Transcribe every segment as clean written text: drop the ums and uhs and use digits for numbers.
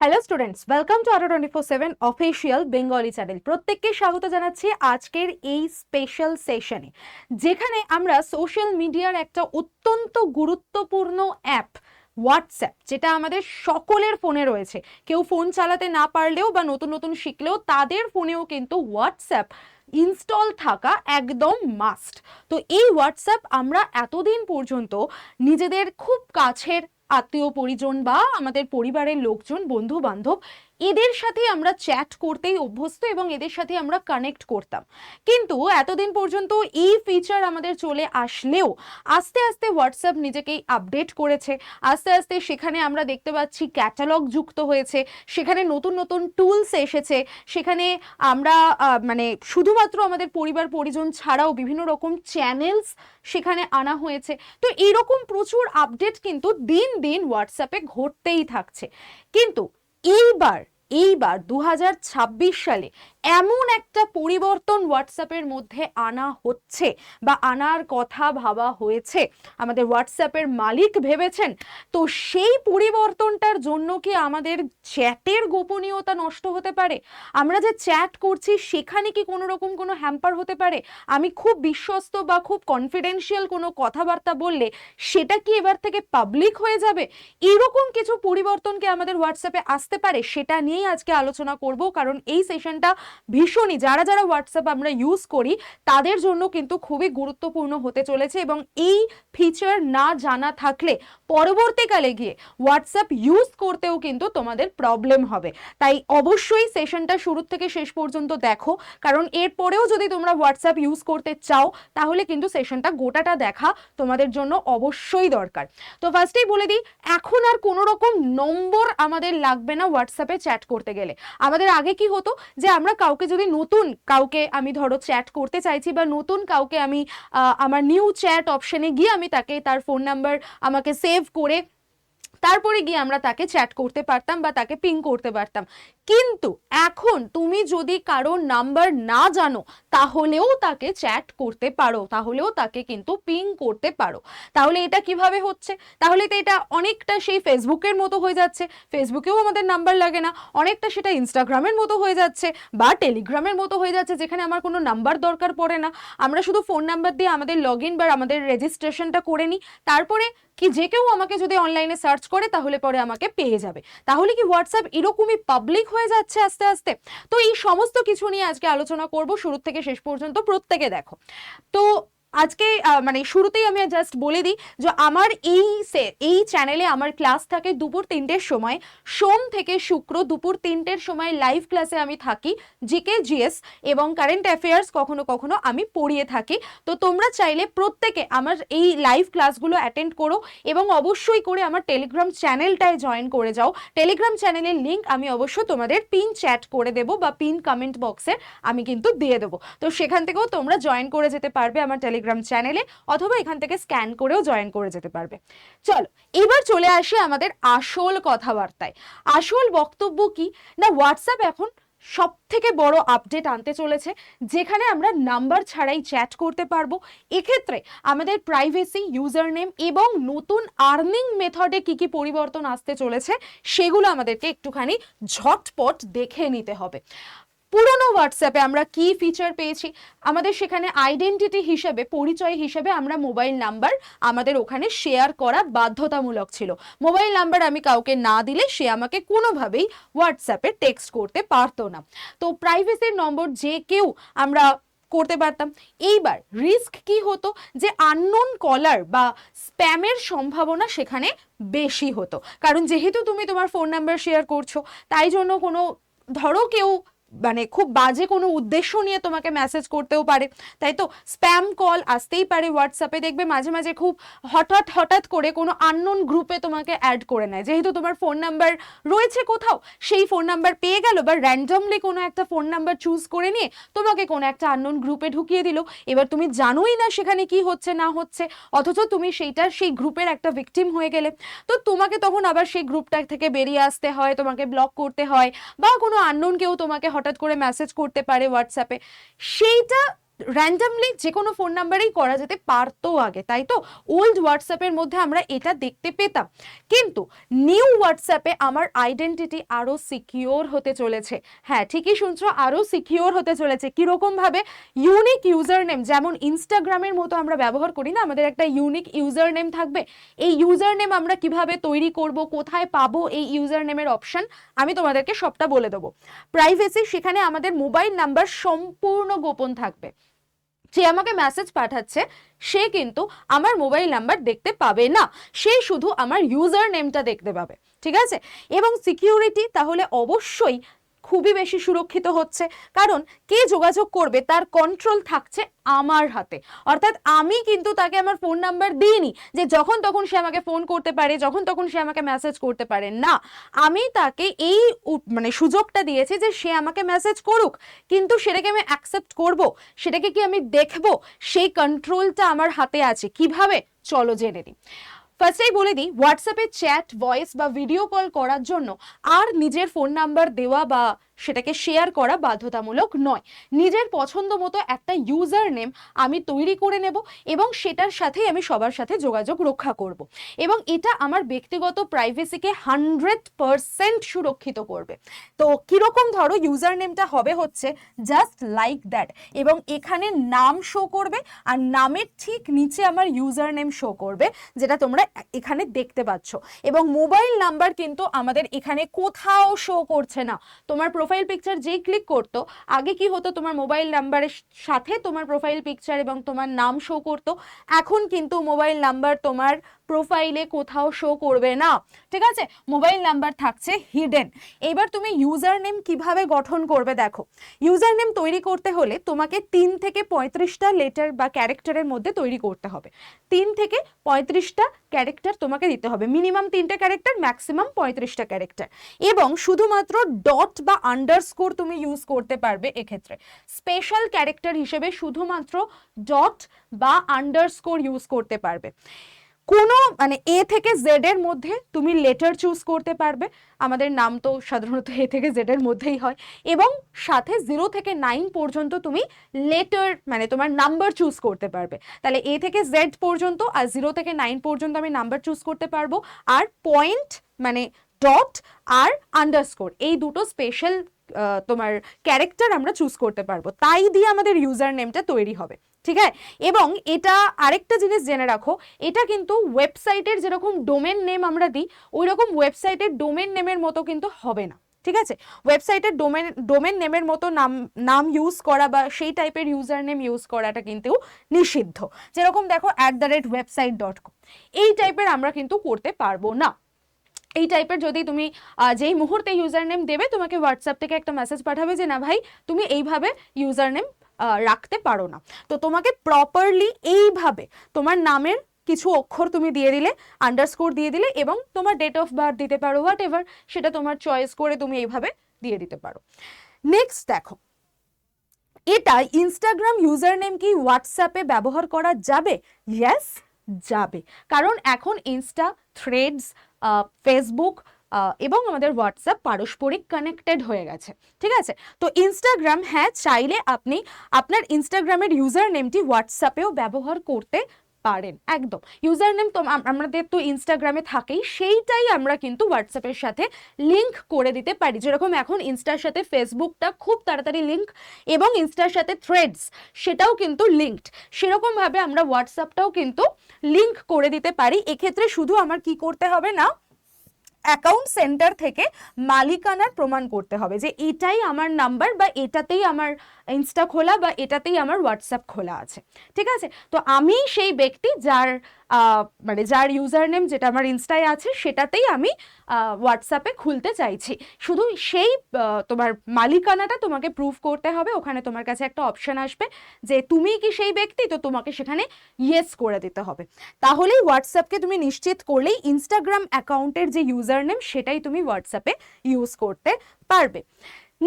Hello students, welcome to আরো 24/7 official Bengali channel. প্রত্যেককে স্বাগত জানাচ্ছি আজকের এই স্পেশাল সেশনে, যেখানে আমরা সোশ্যাল মিডিয়ার একটা অত্যন্ত গুরুত্বপূর্ণ অ্যাপ হোয়াটসঅ্যাপ, যেটা আমাদের সকলের ফোনে রয়েছে। কেউ ফোন চালাতে না পারলেও বা নতুন নতুন শিখলেও তাদের ফোনেও কিন্তু হোয়াটসঅ্যাপ ইনস্টল থাকা একদম মাস্ট। তো এই হোয়াটসঅ্যাপ আমরা এতদিন পর্যন্ত নিজেদের খুব কাছের আত্মীয় পরিজন বা আমাদের পরিবারের লোকজন, বন্ধু বান্ধব, এদের সাথে আমরা চ্যাট করতেই অভ্যস্ত এবং এদের সাথে আমরা কানেক্ট করতাম। কিন্তু এতদিন পর্যন্ত এই ফিচার আমাদের চলে আসলেও আস্তে আস্তে হোয়াটসঅ্যাপ নিজেকেই আপডেট করেছে। আস্তে আস্তে সেখানে আমরা দেখতে পাচ্ছি ক্যাটালগ যুক্ত হয়েছে, সেখানে নতুন নতুন টুলস এসেছে, সেখানে আমরা মানে শুধুমাত্র আমাদের পরিবার পরিজন ছাড়াও বিভিন্ন রকম চ্যানেলস সেখানে আনা হয়েছে। তো এইরকম প্রচুর আপডেট কিন্তু দিন দিন হোয়াটসঅ্যাপে ঘটতেই থাকছে। কিন্তু এইবার এইবার 2026 সালে এমন একটা পরিবর্তন হোয়াটসঅ্যাপের মধ্যে আনা হচ্ছে বা আনার কথা ভাবা হয়েছে, আমাদের হোয়াটসঅ্যাপের মালিক ভেবেছেন। তো সেই পরিবর্তনটার জন্য কি আমাদের চ্যাটের গোপনীয়তা নষ্ট হতে পারে? আমরা যে চ্যাট করছি সেখানে কি কোনো রকম কোনো হ্যাম্পার হতে পারে? আমি খুব বিশ্বস্ত বা খুব কনফিডেন্সিয়াল কোনো কথাবার্তা বললে সেটা কি এবার থেকে পাবলিক হয়ে যাবে? এরকম কিছু পরিবর্তন কি আমাদের হোয়াটসঅ্যাপে আসতে পারে? সেটা নিয়েই আজকে আলোচনা করব, কারণ এই সেশনটা ভীষণই, যারা যারা হোয়াটসঅ্যাপ আমরা ইউজ করি তাদের জন্য কিন্তু খুবই গুরুত্বপূর্ণ হতে চলেছে। এবং এই ফিচার না জানা থাকলে পরবর্তীকালে গিয়ে হোয়াটসঅ্যাপ ইউজ করতেও কিন্তু তোমাদের প্রবলেম হবে। তাই অবশ্যই সেশনটা শুরু থেকে শেষ পর্যন্ত দেখো, কারণ এরপরেও যদি তোমরা হোয়াটসঅ্যাপ ইউজ করতে চাও তাহলে কিন্তু সেশনটা গোটাটা দেখা তোমাদের জন্য অবশ্যই দরকার। তো ফার্স্টেই বলে দিই, এখন আর কোনো রকম নম্বর আমাদের লাগবে না হোয়াটসঅ্যাপে চ্যাট করতে গেলে। আমাদের আগে কি হতো, যে আমরা কাউকে যদি নতুন কাউকে আমি ধরো চ্যাট করতে চাইছি বা নতুন কাউকে আমি আমার নিউ চ্যাট অপশনে গিয়ে আমি তাকে তার ফোন নাম্বার আমাকে সেভ করে তারপরে গিয়ে আমরা তাকে চ্যাট করতে পারতাম বা তাকে পিং করতে পারতাম। কিন্তু এখন তুমি যদি কারোর নাম্বার না জানো তাহলেও তাকে চ্যাট করতে পারো, তাহলেও তাকে কিন্তু পিং করতে পারো। তাহলে এটা কিভাবে হচ্ছে? তাহলে তো এটা অনেকটা সেই ফেসবুকের মতো হয়ে যাচ্ছে। ফেসবুকেও আমাদের নাম্বার লাগে না, অনেকটা সেটা ইনস্টাগ্রামের মতো হয়ে যাচ্ছে বা টেলিগ্রামের মতো হয়ে যাচ্ছে, যেখানে আমার কোনো নাম্বার দরকার পড়ে না। আমরা শুধু ফোন নাম্বার দিয়ে আমাদের লগ ইন বা আমাদের রেজিস্ট্রেশনটা করে নিই, তারপরে কি যে কেউ আমাকে যদি অনলাইনে সার্চ করে তাহলে পরে আমাকে পেয়ে যাবে। তাহলে কি হোয়াটসঅ্যাপ এরকমই পাবলিক হয়ে যাচ্ছে আস্তে আস্তে? তো এই সমস্ত কিছু নিয়ে আজকে আলোচনা করব, শুরু থেকে শেষ পর্যন্ত প্রত্যেকে দেখো। তো আজকে মানে শুরুতেই আমি জাস্ট বলে দিই যে আমার এই চ্যানেলে আমার ক্লাস থাকে দুপুর 3টের সময়, সোম থেকে শুক্র দুপুর 3টের সময় লাইভ ক্লাসে আমি থাকি। জিকে, জিএস এবং কারেন্ট অ্যাফেয়ার্স কখনো কখনো আমি পড়িয়ে থাকি। তো তোমরা চাইলে প্রত্যেকে আমার এই লাইভ ক্লাসগুলো অ্যাটেন্ড করো এবং অবশ্যই করে আমার টেলিগ্রাম চ্যানেলটায় জয়েন করে যাও। টেলিগ্রাম চ্যানেলের লিঙ্ক আমি অবশ্যই তোমাদের পিন চ্যাট করে দেবো বা পিন কমেন্ট বক্সে আমি কিন্তু দিয়ে দেবো। তো সেখান থেকেও তোমরা জয়েন করে যেতে পারবে আমার টেলিগ্রাম চ্যানেলে, অথবা এখান থেকে স্ক্যান করেও জয়েন করে যেতে পারবে। চলো এবার চলে আসি আমাদের আসল কথাবার্তায়। আসল বক্তব্য কি না, হোয়াটসঅ্যাপ এখন সব থেকে বড় আপডেট আনতে চলেছে, যেখানে আমরা নাম্বার ছাড়াই চ্যাট করতে পারবো। এক্ষেত্রে আমাদের প্রাইভেসি, ইউজার নেম এবং নতুন আর্নিং মেথডে কি কি পরিবর্তন আসতে চলেছে সেগুলো আমাদেরকে একটুখানি ঝটপট দেখে নিতে হবে। পুরোনো হোয়াটসঅ্যাপে আমরা কি ফিচার পেয়েছি? আমাদের সেখানে আইডেন্টিটি হিসেবে, পরিচয় হিসেবে আমরা মোবাইল নাম্বার আমাদের ওখানে শেয়ার করা বাধ্যতামূলক ছিল। মোবাইল নাম্বার আমি কাউকে না দিলে সে আমাকে কোনোভাবেই হোয়াটসঅ্যাপে টেক্সট করতে পারতো না। তো প্রাইভেসির নম্বর যে কেউ আমরা করতে পারতাম। এইবার রিস্ক কি হতো, যে আননোন কলার বা স্প্যামের সম্ভাবনা সেখানে বেশি হতো, কারণ যেহেতু তুমি তোমার ফোন নাম্বার শেয়ার করছো, তাই জন্য কোনো ধরো কেউ মানে খুব বাজে কোনো উদ্দেশ্য নিয়ে তোমাকে মেসেজ করতেও পারে, তাই তো স্প্যাম কল আসতেই পারে হোয়াটসঅ্যাপে। দেখবে মাঝে মাঝে খুব হঠাৎ হঠাৎ করে কোনো আননোন গ্রুপে তোমাকে অ্যাড করে নেয়, যেহেতু তোমার ফোন নাম্বার রয়েছে কোথাও, সেই ফোন নাম্বার পেয়ে গেল বা র্যান্ডমলি কোনো একটা ফোন নাম্বার চুজ করে নিয়ে তোমাকে কোনো একটা আননোন গ্রুপে ঢুকিয়ে দিল। এবার তুমি জানোই না সেখানে কি হচ্ছে না হচ্ছে, অথচ তুমি সেই গ্রুপের একটা ভিকটিম হয়ে গেলে। তো তোমাকে তখন আবার সেই গ্রুপটা থেকে বেরিয়ে আসতে হয়, তোমাকে ব্লক করতে হয়, বা কোনো আননোন কেউ তোমাকে হঠাৎ করে মেসেজ করতে পারে হোয়াটসঅ্যাপে। সেইটা র্যান্ডামলি যে কোনো ফোন নাম্বারেই করা যেতে পারতো আগে, তাই তো? ওল্ড হোয়াটসঅ্যাপের মধ্যে আমরা এটা দেখতে পেতাম, কিন্তু নিউ হোয়াটসঅ্যাপে আমার আইডেন্টিটি আরো সিকিওর হতে চলেছে। হ্যাঁ, ঠিকই শুনছো, আরো সিকিওর হতে চলেছে। কিরকম ভাবে? ইউনিক ইউজার নেম, যেমন ইনস্টাগ্রামের মতো আমরা ব্যবহার করি না, আমাদের একটা ইউনিক ইউজার নেম থাকবে। এই ইউজার নেম আমরা কিভাবে তৈরি করব, কোথায় পাবো এই ইউজার নেমের অপশন, আমি তোমাদেরকে সবটা বলে দেবো। প্রাইভেসি, সেখানে আমাদের মোবাইল নাম্বার সম্পূর্ণ গোপন থাকবে। যে আমাকে মেসেজ পাঠাচ্ছে সে কিন্তু আমার মোবাইল নাম্বার দেখতে পাবে না, সে শুধু আমার ইউজার নেমটা দেখতে পাবে, ঠিক আছে? এবং সিকিউরিটি, তাহলে অবশ্যই খুবই বেশি সুরক্ষিত হচ্ছে, কারণ কে যোগাযোগ করবে তার কন্ট্রোল থাকছে আমার হাতে। অর্থাৎ আমি কিন্তু তাকে আমার ফোন নাম্বার দিইনি যে যখন তখন সে আমাকে ফোন করতে পারে, যখন তখন সে আমাকে মেসেজ করতে পারে, না, আমি তাকে এই মানে সুযোগটা দিয়েছি যে সে আমাকে মেসেজ করুক, কিন্তু সেটাকে আমি অ্যাকসেপ্ট করব, সেটাকে কি আমি দেখব, সেই কন্ট্রোলটা আমার হাতে আছে। কিভাবে? চলো জেনে নিই। ফার্স্টেই বলে দিই, হোয়াটসঅ্যাপে চ্যাট, ভয়েস বা ভিডিও কল করার জন্য আর নিজের ফোন নাম্বার দেওয়া বা সেটাকে শেয়ার করা বাধ্যতামূলক নয়। নিজের পছন্দ মতো একটা ইউজার নেম আমি তৈরি করে নেব এবং সেটার সাথেই আমি সবার সাথে যোগাযোগ রক্ষা করব, এবং এটা আমার ব্যক্তিগত প্রাইভেসিকে 100% সুরক্ষিত করবে। তো কিরকম? ধরো ইউজার নেমটা হবে হচ্ছে জাস্ট লাইক দ্যাট, এবং এখানে নাম শো করবে আর নামের ঠিক নিচে আমার ইউজার নেম শো করবে, যেটা তোমরা এখানে দেখতে পাচ্ছ। এবং মোবাইল নাম্বার কিন্তু আমাদের এখানে কোথাও শো করছে না। তোমার প্রোফাইল পিকচার যেই ক্লিক করতো, আগে কি হতো, তোমার মোবাইল নাম্বারের সাথে তোমার প্রোফাইল পিকচার এবং তোমার নাম শো করতো। এখন কিন্তু মোবাইল নাম্বার তোমার প্রোফাইলে কোথাও শো করবে না, ঠিক আছে? মোবাইল নাম্বার থাকছে হিডেন। এবার তুমি ইউজার নেম কিভাবে গঠন করবে দেখো। ইউজার নেম তৈরি করতে হলে তোমাকে 3 থেকে 35টা লেটার বা ক্যারেক্টারের মধ্যে তৈরি করতে হবে। 3 থেকে 35টা ক্যারেক্টার তোমাকে দিতে হবে, মিনিমাম 3টে ক্যারেক্টার, ম্যাক্সিমাম 35টা ক্যারেক্টার। এবং শুধুমাত্র ডট বা আন্ডারস্কোর তুমি ইউজ করতে পারবে। এক্ষেত্রে স্পেশাল ক্যারেক্টার হিসেবে শুধুমাত্র ডট বা আন্ডারস্কোর ইউজ করতে পারবে। কোনো মানে এ থেকে জেড এর মধ্যে তুমি লেটার চুজ করতে পারবে, আমাদের নাম তো সাধারণত এ থেকে জেড এর মধ্যেই হয়, এবং সাথে 0 থেকে 9 পর্যন্ত তুমি লেটার মানে তোমার নাম্বার চুজ করতে পারবে। তাহলে এ থেকে জেড পর্যন্ত আর 0 থেকে 9 পর্যন্ত আমি নাম্বার চুজ করতে পারবো, আর পয়েন্ট মানে ডট আর আন্ডারস্কোর, এই দুটো স্পেশাল তোমার ক্যারেক্টার আমরা চুজ করতে পারবো। তাই দিয়ে আমাদের ইউজার নেমটা তৈরি হবে, ঠিক আছে? এবং এটা আরেকটা জিনিস জেনে রাখো, এটা কিন্তু ওয়েবসাইটের যেরকম ডোমেন নেম আমরা দিই, ওই রকম ওয়েবসাইটের ডোমেন নেমের মতো কিন্তু হবে না, ঠিক আছে? ওয়েবসাইটের ডোমেন নেমের মতো নাম ইউজ করা বা সেই টাইপের ইউজার নেম ইউজ করাটা কিন্তু নিষিদ্ধ। যেরকম দেখো @website.com, এই টাইপের আমরা কিন্তু করতে পারবো না। এই টাইপের যদি তুমি যেই মুহূর্তে ইউজার নেম দেবে, তোমাকে হোয়াটসঅ্যাপ থেকে একটা মেসেজ পাঠাবে যে না ভাই, তুমি এইভাবে ইউজার নেম রাখতে পারো না। তো তোমাকে প্রপারলি এইভাবে তোমার নামের কিছু অক্ষর তুমি দিয়ে দিলে, আন্ডারস্কোর দিয়ে দিলে, এবং তোমার ডেট অফ বার্থ দিতে পারো, হোয়াট এভার, সেটা তোমার চয়েস করে তুমি এইভাবে দিয়ে দিতে পারো। নেক্সট দেখো, এটা ইনস্টাগ্রাম ইউজার নেম কি হোয়াটসঅ্যাপে ব্যবহার করা যাবে? ইয়েস, যাবে। কারণ এখন ইনস্টা, থ্রেডস, ফেসবুক এবং আমাদের হোয়াটসঅ্যাপ পারস্পরিক কানেক্টেড হয়ে গেছে, ঠিক আছে? তো ইনস্টাগ্রাম, হ্যাঁ, চাইলে আপনি আপনার ইনস্টাগ্রামের ইউজার নেমটি হোয়াটসঅ্যাপেও ব্যবহার করতে পারেন। একদম ইউজার নেম তো আমাদের তো ইনস্টাগ্রামে থাকেই, সেইটাই আমরা কিন্তু হোয়াটসঅ্যাপের সাথে লিঙ্ক করে দিতে পারি। যেরকম এখন ইনস্টার সাথে ফেসবুকটা খুব তাড়াতাড়ি লিঙ্ক, এবং ইনস্টার সাথে থ্রেডস সেটাও কিন্তু লিঙ্কড, সেরকমভাবে আমরা হোয়াটসঅ্যাপটাও কিন্তু লিঙ্ক করে দিতে পারি। এক্ষেত্রে শুধু আমার কি করতে হবে না, অ্যাকাউন্ট সেন্টার থেকে মালিকানার প্রমাণ করতে হবে যে এটাই আমার নাম্বার, বা এটাতেই আমার ইনস্টা খোলা, বা এটাতেই আমার হোয়াটসঅ্যাপ খোলা আছে, ঠিক আছে? তো আমি সেই ব্যক্তি যার মানে যার ইউজার নেম যেটা আমার ইনস্টায় আছে, সেটাতেই আমি হোয়াটসঅ্যাপে খুলতে চাইছি। শুধু সেই তোমার মালিকানাটা তোমাকে প্রুভ করতে হবে। ওখানে তোমার কাছে একটা অপশন আসবে যে তুমি কি সেই ব্যক্তি, তো তোমাকে সেখানে ইয়েস করে দিতে হবে। তাহলেই হোয়াটসঅ্যাপকে তুমি নিশ্চিত করলেই ইনস্টাগ্রাম অ্যাকাউন্টের যে ইউজার নেম সেটাই তুমি হোয়াটসঅ্যাপে ইউজ করতে পারবে।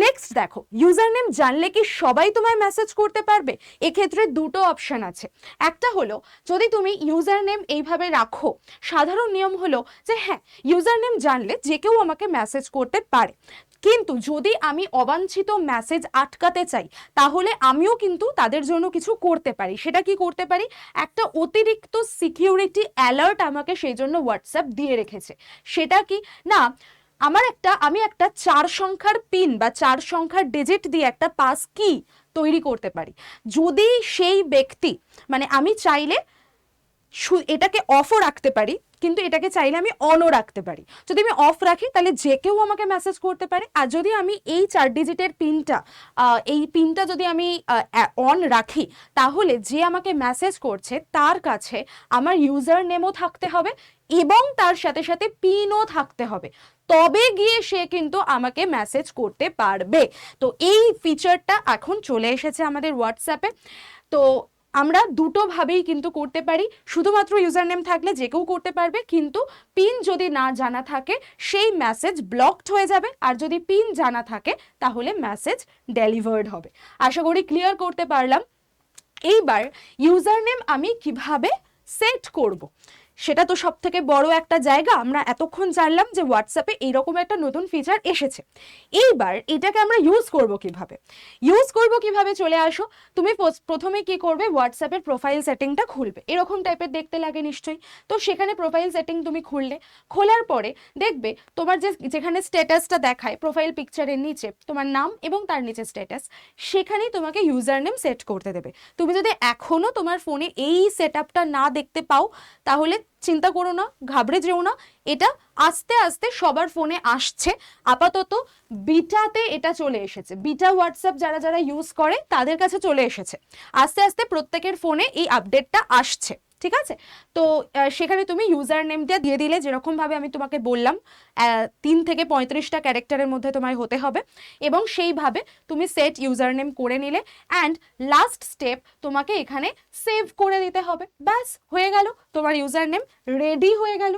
নেক্সট দেখো, ইউজার নেম জানলে কি সবাই তোমায় মেসেজ করতে পারবে? এক্ষেত্রে দুটো অপশন আছে। একটা হলো, যদি তুমি ইউজার নেম এইভাবে রাখো, সাধারণ নিয়ম হলো যে হ্যাঁ, ইউজার নেম জানলে যে কেউ আমাকে মেসেজ করতে পারে, কিন্তু যদি আমি অবাঞ্ছিত মেসেজ আটকাতে চাই তাহলে আমিও কিন্তু তাদের জন্য কিছু করতে পারি। সেটা কি করতে পারি? একটা অতিরিক্ত সিকিউরিটি অ্যালার্ট আমাকে সেই জন্য হোয়াটসঅ্যাপ দিয়ে রেখেছে। সেটা কি না, আমি একটা 4 সংখ্যার পিন বা 4 সংখ্যার ডিজিট দিয়ে একটা পাস কি তৈরি করতে পারি। যদি সেই ব্যক্তি, মানে আমি চাইলে এটাকে অফও রাখতে পারি, কিন্তু এটাকে চাইলে আমি অনও রাখতে পারি। যদি আমি অফ রাখি তাহলে যে কেউ আমাকে মেসেজ করতে পারে, আর যদি আমি এই 4 ডিজিটের পিনটা যদি আমি অন রাখি তাহলে যে আমাকে মেসেজ করছে তার কাছে আমার ইউজার নেমও থাকতে হবে এবং তার সাথে সাথে পিনও থাকতে হবে, তবে গিয়ে সে কিন্তু আমাকে মেসেজ করতে পারবে। তো এই ফিচারটা এখন চলে এসেছে আমাদের হোয়াটসঅ্যাপে। তো আমরা দুটো ভাবেই কিন্তু করতে পারি, শুধুমাত্র ইউজার নেম থাকলে যে কেউ করতে পারবে, কিন্তু পিন যদি না জানা থাকে সেই মেসেজ ব্লকড হয়ে যাবে, আর যদি পিন জানা থাকে তাহলে মেসেজ ডেলিভার্ড হবে। আশা করি ক্লিয়ার করতে পারলাম। এইবার ইউজার নেম আমি কিভাবে সেট করব, সেটা তো সব থেকে বড় একটা জায়গা। আমরা এতক্ষণ জানলাম যে হোয়াটসঅ্যাপে এইরকম একটা নতুন ফিচার এসেছে। এইবার এটাকে আমরা ইউজ করব কিভাবে চলে আসো। তুমি প্রথমে কি করবে, হোয়াটসঅ্যাপের প্রোফাইল সেটিংটা খুলবে, এরকম টাইপের দেখতে লাগে নিশ্চয়ই। তো সেখানে প্রোফাইল সেটিং তুমি খোলার পরে দেখবে তোমার যেখানে স্ট্যাটাসটা দেখায় প্রোফাইল পিকচারের নিচে তোমার নাম এবং তার নিচে স্ট্যাটাস, সেখানেই তোমাকে ইউজার নেম সেট করতে দেবে। তুমি যদি এখনো তোমার ফোনে এই সেটআপটা না দেখতে পাও তাহলে চিন্তা করো না, ঘাবড়ে যেও না, এটা আস্তে আস্তে সবার ফোনে আসছে। আপাতত বিটাতে এটা চলে এসেছে, বিটা হোয়াটসঅ্যাপ যারা যারা ইউজ করে তাদের কাছে চলে এসেছে। আস্তে আস্তে প্রত্যেকের ফোনে এই আপডেটটা আসছে, ঠিক আছে? তো সেখানে তুমি ইউজার নেমটা দিয়ে দিলে, যেরকম ভাবে আমি তোমাকে বললাম 3 থেকে 35টা ক্যারেক্টারের মধ্যে তোমায় হতে হবে, এবং সেইভাবে তুমি সেট ইউজার নেম করে নিলে। অ্যান্ড লাস্ট স্টেপ, তোমাকে এখানে সেভ করে দিতে হবে। ব্যাস হয়ে গেল, তোমার ইউজার নেম রেডি হয়ে গেল।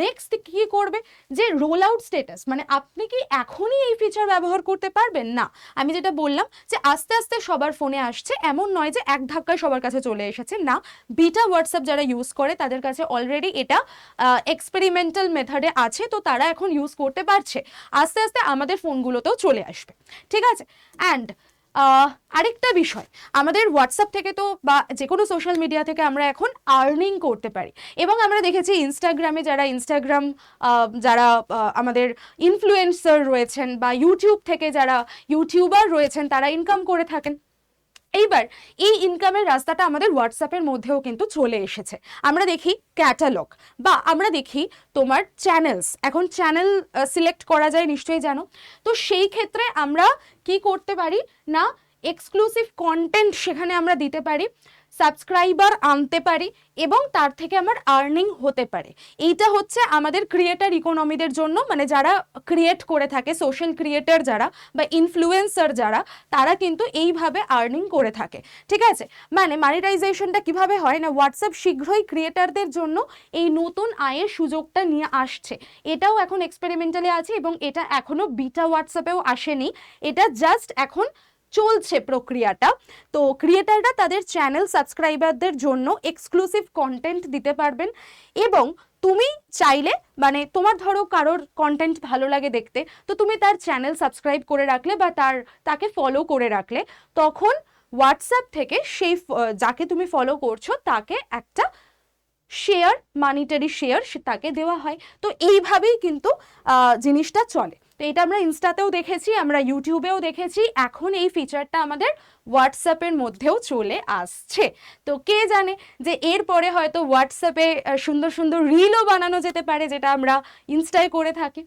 নেক্সট কি করবে, যে রোল আউট স্ট্যাটাস, মানে আপনি কি এখনই এই ফিচার ব্যবহার করতে পারবেন না। আমি যেটা বললাম যে আস্তে আস্তে সবার ফোনে আসছে, এমন নয় যে এক ধাক্কায় সবার কাছে চলে এসেছে, না। বিটা হোয়াটসঅ্যাপ যারা ইউজ করে তাদের কাছে অলরেডি এটা এক্সপেরিমেন্টাল মেথডে আছে, তো তারা এখন ইউজ করতে পারছে। আস্তে আস্তে আমাদের ফোনগুলোতেও চলে আসবে, ঠিক আছে? অ্যান্ড আরেকটা বিষয়, আমাদের হোয়াটসঅ্যাপ থেকে তো বা যে কোনো সোশ্যাল মিডিয়া থেকে আমরা এখন আর্নিং করতে পারি, এবং আমরা দেখেছি ইনস্টাগ্রামে যারা আমাদের ইনফ্লুয়েন্সার রয়েছেন বা ইউটিউব থেকে যারা ইউটিউবার রয়েছেন তারা ইনকাম করে থাকেন। এইবার এই ইনকামের রাস্তাটা আমাদের হোয়াটসঅ্যাপের মধ্যেও কিন্তু চলে এসেছে। আমরা দেখি ক্যাটালগ, বা আমরা দেখি তোমার চ্যানেলস, এখন চ্যানেল সিলেক্ট করা যায় নিশ্চয়ই জানো। তো সেই ক্ষেত্রে আমরা কি করতে পারি না, এক্সক্লুসিভ কন্টেন্ট সেখানে আমরা দিতে পারি, সাবস্ক্রাইবার আনতে পারি, এবং তার থেকে আমার আর্নিং হতে পারে। এইটা হচ্ছে আমাদের ক্রিয়েটার ইকোনমিদের জন্য, মানে যারা ক্রিয়েট করে থাকে, সোশ্যাল ক্রিয়েটার যারা বা ইনফ্লুয়েন্সার যারা, তারা কিন্তু এইভাবে আর্নিং করে থাকে, ঠিক আছে? মানে মনিটাইজেশনটা কিভাবে হয় না, হোয়াটসঅ্যাপ শীঘ্রই ক্রিয়েটারদের জন্য এই নতুন আয়ের সুযোগটা নিয়ে আসছে। এটাও এখন এক্সপেরিমেন্টালি আছে, এবং এটা এখনো বিটা হোয়াটসঅ্যাপেও আসেনি, এটা জাস্ট এখন চলছে প্রক্রিয়াটা। তো ক্রিয়েটাররা তাদের চ্যানেল সাবস্ক্রাইবারদের জন্য এক্সক্লুসিভ কন্টেন্ট দিতে পারবেন, এবং তুমি চাইলে, মানে তোমার ধরো কারোর কন্টেন্ট ভালো লাগে দেখতে, তো তুমি তার চ্যানেল সাবস্ক্রাইব করে রাখলে বা তাকে ফলো করে রাখলে, তখন হোয়াটসঅ্যাপ থেকে সেই যাকে তুমি ফলো করছো তাকে একটা শেয়ার, মানিটারি শেয়ার তাকে দেওয়া হয়। তো এইভাবেই কিন্তু জিনিসটা চলে। তো এটা আমরা ইনস্টাতেও দেখেছি, আমরা ইউটিউবেও দেখেছি, এখন এই ফিচারটা আমাদের হোয়াটসঅ্যাপের মধ্যেও চলে আসছে। তো কে জানে যে এরপরে হয়তো হোয়াটসঅ্যাপে সুন্দর সুন্দর রিলও বানানো যেতে পারে, যেটা আমরা ইনস্টায় করে থাকি।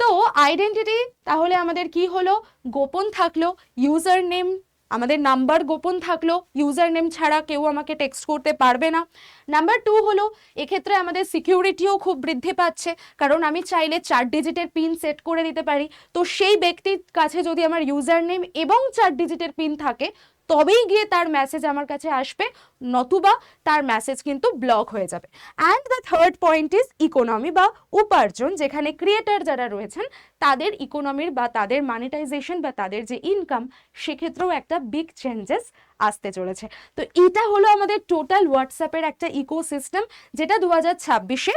তো আইডেন্টিটি তাহলে আমাদের কি হলো, গোপন থাকলো, ইউজার নেম, আমাদের নাম্বার গোপন থাকলো, ইউজার নেম ছাড়া কেউ আমাকে টেক্সট করতে পারবে না। নাম্বার 2 হলো, এক্ষেত্রে আমাদের সিকিউরিটিও খুব বৃদ্ধি পাচ্ছে, কারণ আমি চাইলে 4 ডিজিটের পিন সেট করে দিতে পারি। তো সেই ব্যক্তির কাছে যদি আমার ইউজার নেম এবং 4 ডিজিটের পিন থাকে তবেই গিয়ে তার মেসেজ আমার কাছে আসবে, নতুবা তার মেসেজ কিন্তু ব্লক হয়ে যাবে। And the third point is economy বা উপার্জন, যেখানে ক্রিয়েটার যারা রয়েছেন তাদের ইকোনমির বা তাদের মনিটাইজেশন বা তাদের যে ইনকাম, সেক্ষেত্রেও একটা বিগ চেঞ্জেস আসতে চলেছে। তো এটা হলো আমাদের টোটাল হোয়াটসঅ্যাপের একটা ইকোসিস্টেম, যেটা 2026-এ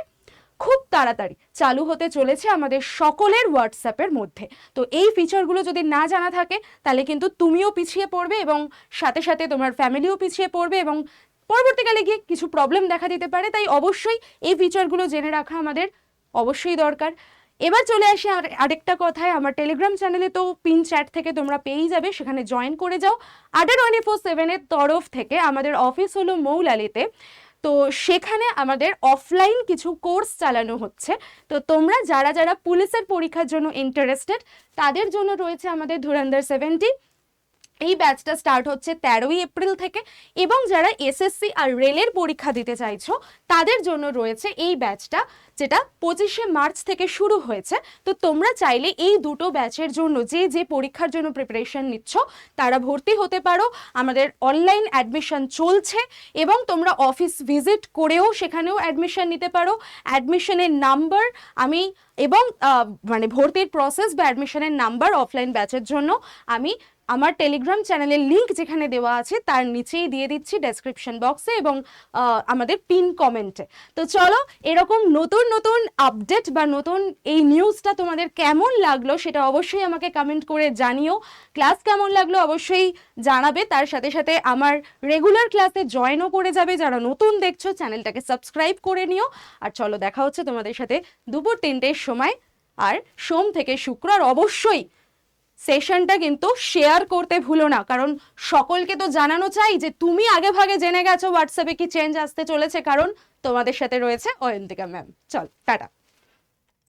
খুব তাড়াতাড়ি চালু হতে চলেছে আমাদের সকলের হোয়াটসঅ্যাপের মধ্যে। তো এই ফিচারগুলো যদি না জানা থাকে তাহলে কিন্তু তুমিও পিছিয়ে পড়বে এবং সাথে সাথে তোমার ফ্যামিলিও পিছিয়ে পড়বে এবং পরবর্তীকালে গিয়ে কিছু প্রবলেম দেখা দিতে পারে। তাই অবশ্যই এই ফিচারগুলো জেনে রাখা আমাদের অবশ্যই দরকার। এবার চলে আসি আরেকটা কথায়, আমার টেলিগ্রাম চ্যানেলে তো পিন চ্যাট থেকে তোমরা পেয়েই যাবে, সেখানে জয়েন করে যাও। আড্ডা 24/7-এর তরফ থেকে আমাদের অফিস হলো মৌলালিতে, তো সেখানে আমাদের অফলাইন কিছু কোর্স চালানো হচ্ছে। তো তোমরা যারা যারা পুলিশের পরীক্ষার জন্য ইন্টারেস্টেড তাদের জন্য রয়েছে আমাদের ধুরন্ধর 70। এই ব্যাচটা স্টার্ট হচ্ছে 13ই এপ্রিল থেকে, এবং যারা এসএসসি আর রেলের পরীক্ষা দিতে চাইছো তাদের জন্য রয়েছে এই ব্যাচটা, যেটা 25শে মার্চ থেকে শুরু হয়েছে। তো তোমরা চাইলে এই দুটো ব্যাচের জন্য যে যে পরীক্ষার জন্য প্রিপারেশন নিচ্ছ তারা ভর্তি হতে পারো। আমাদের অনলাইন অ্যাডমিশন চলছে এবং তোমরা অফিস ভিজিট করেও সেখানেও অ্যাডমিশন নিতে পারো। অ্যাডমিশনের নাম্বার আমি এবং মানে ভর্তির প্রসেস বা অ্যাডমিশনের নাম্বার অফলাইন ব্যাচের জন্য আমি আমার টেলিগ্রাম চ্যানেলের লিঙ্ক যেখানে দেওয়া আছে তার নিচেই দিয়ে দিচ্ছি ডেসক্রিপশন বক্সে এবং আমাদের পিন কমেন্টে। তো চলো, এরকম নতুন নতুন আপডেট বা নতুন এই নিউজটা তোমাদের কেমন লাগলো সেটা অবশ্যই আমাকে কমেন্ট করে জানিও। ক্লাস কেমন লাগলো অবশ্যই জানাবে, তার সাথে সাথে আমার রেগুলার ক্লাসে জয়েনও করে যাবে। যারা নতুন দেখছো চ্যানেলটাকে সাবস্ক্রাইব করে নিও। আর চলো, দেখা হচ্ছে তোমাদের সাথে দুপুর 3টের সময়, আর সোম থেকে শুক্র। আর অবশ্যই সেশনটা কিন্তু শেয়ার করতে ভুলো না, কারণ সকলকে তো জানানো চাই যে তুমি আগে ভাগে জেনে গেছো হোয়াটসঅ্যাপে কি চেঞ্জ আসতে চলেছে, কারণ তোমাদের সাথে রয়েছে অয়ন্তিকা ম্যাম। চল, টাটা।